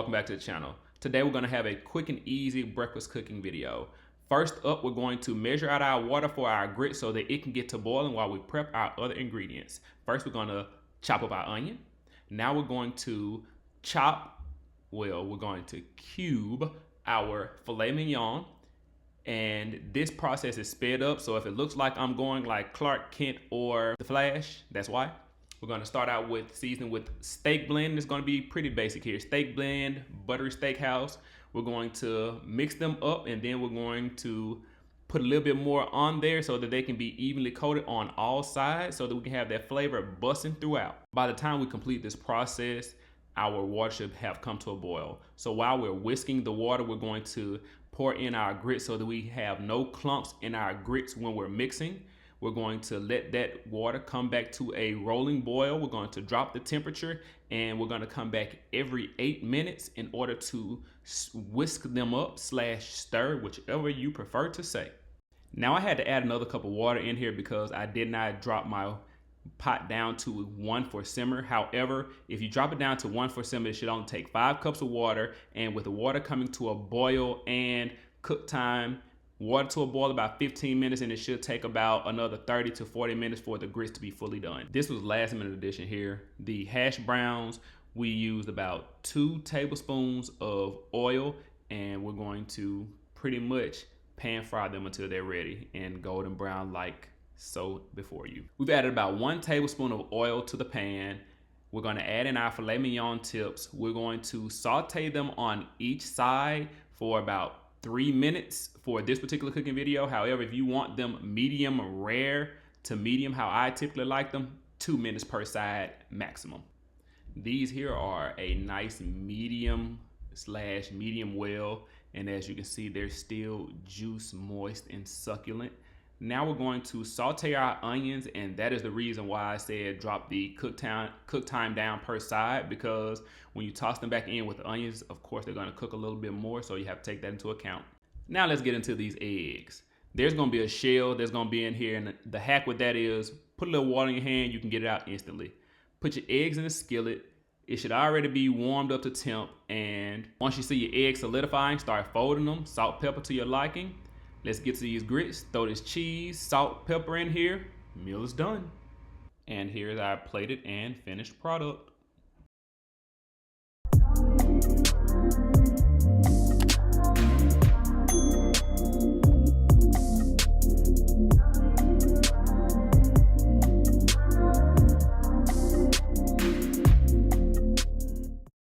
welcome back to the channel. Today we're going to have a quick and easy breakfast cooking video. First up, we're going to measure out our water for our grits so that it can get to boiling while we prep our other ingredients. First, we're going to chop up our onion. Now we're going to we're going to cube our filet mignon. And this process is sped up, so if it looks like I'm going like Clark Kent or The Flash, that's why. We're going to start out with seasoning with steak blend. It's going to be pretty basic here. Steak blend, buttery steakhouse. We're going to mix them up, and then we're going to put a little bit more on there so that they can be evenly coated on all sides so that we can have that flavor busting throughout. By the time we complete this process, our water should have come to a boil. So while we're whisking the water, we're going to pour in our grits so that we have no clumps in our grits when we're mixing. We're going to let that water come back to a rolling boil. We're going to drop the temperature, and we're going to come back every 8 minutes in order to whisk them up / stir, whichever you prefer to say. Now I had to add another cup of water in here because I did not drop my pot down to 1 for simmer. However, if you drop it down to 1 for simmer, it should only take 5 cups of water, and with the water coming to a boil and cook time, water to a boil about 15 minutes, and it should take about another 30 to 40 minutes for the grits to be fully done. This was last minute addition here. The hash browns, we used about 2 tablespoons of oil, and we're going to pretty much pan fry them until they're ready and golden brown like so before you. We've added about 1 tablespoon of oil to the pan. We're going to add in our filet mignon tips. We're going to saute them on each side for about 3 minutes for this particular cooking video. However, if you want them medium rare to medium, how I typically like them, 2 minutes per side maximum. These here are a nice medium / medium well, and as you can see, they're still juice moist and succulent. Now we're going to saute our onions, and that is the reason why I said drop the cook time down per side, because when you toss them back in with the onions, of course, they're going to cook a little bit more, so you have to take that into account. Now let's get into these eggs. There's going to be a shell that's going to be in here, and the hack with that is put a little water in your hand, you can get it out instantly. Put your eggs in a skillet. It should already be warmed up to temp, and once you see your eggs solidifying, start folding them, salt, pepper to your liking. Let's get to these grits. Throw this cheese, salt, pepper in here. Meal is done. And here's our plated and finished product.